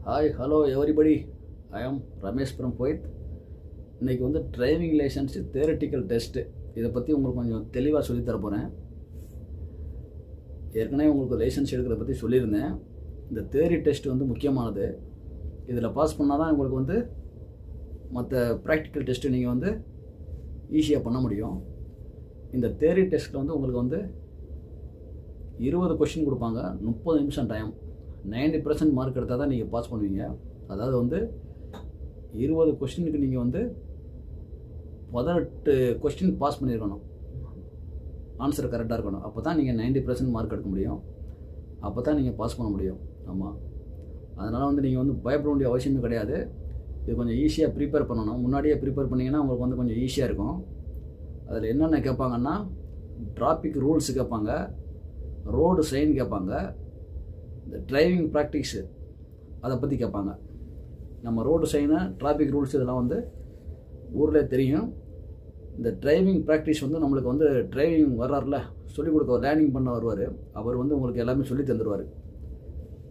Hi hello everybody, ஐ ஆம் Ramesh from Kuwait. இன்றைக்கி வந்து டிரைவிங் லைசன்ஸ் தியரட்டிக்கல் டெஸ்ட்டு இதை பற்றி உங்களுக்கு கொஞ்சம் தெளிவாக சொல்லித்தர போகிறேன். ஏற்கனவே உங்களுக்கு லைசன்ஸ் எடுக்கிறத பற்றி சொல்லியிருந்தேன். இந்த தியரி டெஸ்ட் வந்து முக்கியமானது. இதில் பாஸ் பண்ணால் தான் உங்களுக்கு வந்து மற்ற ப்ராக்டிக்கல் டெஸ்ட்டு நீங்கள் வந்து ஈஸியாக பண்ண முடியும். இந்த தியரி டெஸ்ட்டில் வந்து உங்களுக்கு வந்து 20 கொஷின் கொடுப்பாங்க, 30 நிமிஷம் டைம். 90% மார்க் எடுத்தால் தான் நீங்கள் பாஸ் பண்ணுவீங்க. அதாவது வந்து 20 கொஸ்டினுக்கு நீங்கள் வந்து 18 கொஸ்டின் பாஸ் பண்ணியிருக்கணும். ஆன்சர் கரெக்டாக இருக்கணும். அப்போ தான் நீங்கள் 90% மார்க் எடுக்க முடியும். அப்போ தான் நீங்கள் பாஸ் பண்ண முடியும். ஆமாம், அதனால் வந்து நீங்கள் வந்து பயப்பட வேண்டிய அவசியமே கிடையாது. இது கொஞ்சம் ஈஸியாக ப்ரிப்பேர் பண்ணணும். முன்னாடியே ப்ரிப்பேர் பண்ணிங்கன்னா உங்களுக்கு வந்து கொஞ்சம் ஈஸியாக இருக்கும். அதில் என்னென்ன கேட்பாங்கன்னா, டிராஃபிக் ரூல்ஸ் கேட்பாங்க, ரோடு சைன் கேட்பாங்க, இந்த டிரைவிங் ப்ராக்டிஸு அதை பற்றி கேட்பாங்க. நம்ம ரோடு சைனு, டிராஃபிக் ரூல்ஸ் இதெல்லாம் வந்து ஊரில் தெரியும். இந்த டிரைவிங் ப்ராக்டிஸ் வந்து நம்மளுக்கு வந்து டிரைவிங் வர்றாருல, சொல்லிக் கொடுக்க லேர்னிங் பண்ண வருவார். அவர் வந்து உங்களுக்கு எல்லாமே சொல்லி தந்துடுவார்.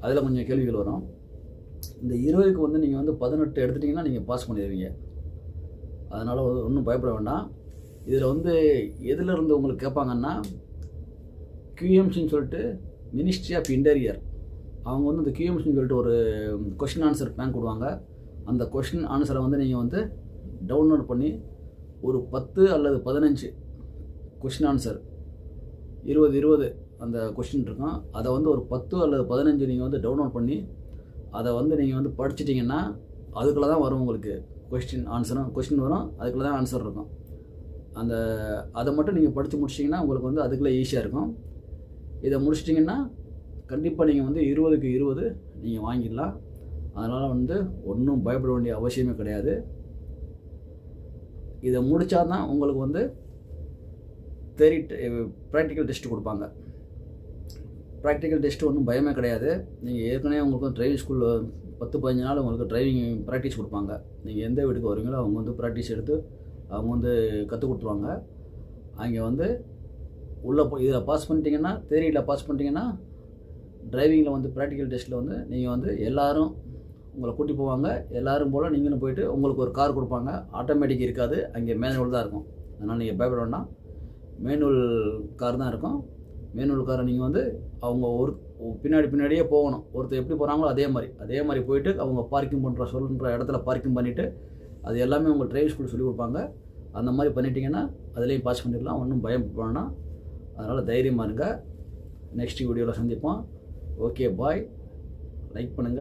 அதில் கொஞ்சம் கேள்விகள் வரும். இந்த 20க்கு வந்து நீங்கள் வந்து 18 எடுத்துட்டிங்கன்னா நீங்கள் பாஸ் பண்ணிடுவீங்க. அதனால் ஒன்றும் பயப்பட வேண்டாம். இதில் வந்து எதிலிருந்து உங்களுக்கு கேட்பாங்கன்னா, QMCன்னு சொல்லிட்டு மினிஸ்ட்ரி ஆஃப் இன்டீரியர், அவங்க வந்து இந்த QMCன்னு சொல்லிட்டு ஒரு கொஷின் ஆன்சர் பேங்க் கொடுவாங்க. அந்த கொஷின் ஆன்சரை வந்து நீங்கள் வந்து டவுன்லோட் பண்ணி ஒரு 10 அல்லது 15 கொஷின் ஆன்சர் 20 அந்த கொஷின் இருக்கும். அதை வந்து ஒரு 10 அல்லது 15 நீங்கள் வந்து டவுன்லோட் பண்ணி அதை வந்து நீங்கள் வந்து படிச்சிட்டிங்கன்னா அதுக்குள்ளே தான் வரும் உங்களுக்கு கொஸ்டின் ஆன்சரும். கொஸ்டின் வரும், அதுக்குள்ளே தான் ஆன்சர் இருக்கும். அதை மட்டும் நீங்கள் படித்து முடிச்சிட்டிங்கன்னா உங்களுக்கு வந்து அதுக்குள்ளே ஈஸியாக இருக்கும். இதை முடிச்சிட்டிங்கன்னா கண்டிப்பாக நீங்கள் வந்து 20க்கு 20 நீங்கள் வாங்கிடலாம். அதனால் வந்து ஒன்றும் பயப்பட வேண்டிய அவசியமே கிடையாது. இதை முடித்தா தான் உங்களுக்கு வந்து ப்ராக்டிக்கல் டெஸ்ட்டு கொடுப்பாங்க. ப்ராக்டிக்கல் டெஸ்ட்டு ஒன்றும் பயமே கிடையாது. நீங்கள் ஏற்கனவே உங்களுக்கு டிரைவிங் ஸ்கூலில் 10-15 நாள் உங்களுக்கு டிரைவிங் ப்ராக்டிஸ் கொடுப்பாங்க. நீங்கள் எந்த வீட்டுக்கு வருவீங்களோ அவங்க வந்து ப்ராக்டிஸ் எடுத்து அவங்க வந்து கற்றுக் கொடுத்துருவாங்க. அங்கே வந்து உள்ளே போய் இதில் பாஸ் பண்ணிட்டீங்கன்னா, தியரியில் பாஸ் பண்ணிட்டீங்கன்னா, டிரைவிங்கில் வந்து ப்ராக்டிக்கல் டெஸ்ட்டில் வந்து நீங்கள் வந்து எல்லோரும் உங்களை கூட்டி போவாங்க. எல்லோரும் போல் நீங்களும் போயிட்டு உங்களுக்கு ஒரு கார் கொடுப்பாங்க. ஆட்டோமேட்டிக் இருக்காது, அங்கே மேனுவல் தான் இருக்கும். அதனால் நீங்கள் பயப்பட வேண்டாம். மேனுவல் கார் தான் இருக்கும். மேனுவல் காரை நீங்கள் வந்து அவங்க பின்னாடியே போகணும். ஒருத்தர் எப்படி போகிறாங்களோ அதே மாதிரி போயிட்டு அவங்க பார்க்கிங் சொல்கிற இடத்துல பார்க்கிங் பண்ணிவிட்டு அது எல்லாமே உங்கள் டிரைவிங் ஸ்கூல் சொல்லிக் கொடுப்பாங்க. அந்த மாதிரி பண்ணிட்டீங்கன்னா அதுலேயும் பாஸ் பண்ணிடலாம். ஒன்றும் பயம் வேணாம். அதனால் தைரியமாக இருங்க. நெக்ஸ்ட் வீடியோவில் சந்திப்போம். ஓகே, பாய். லைக் பண்ணுங்கள்.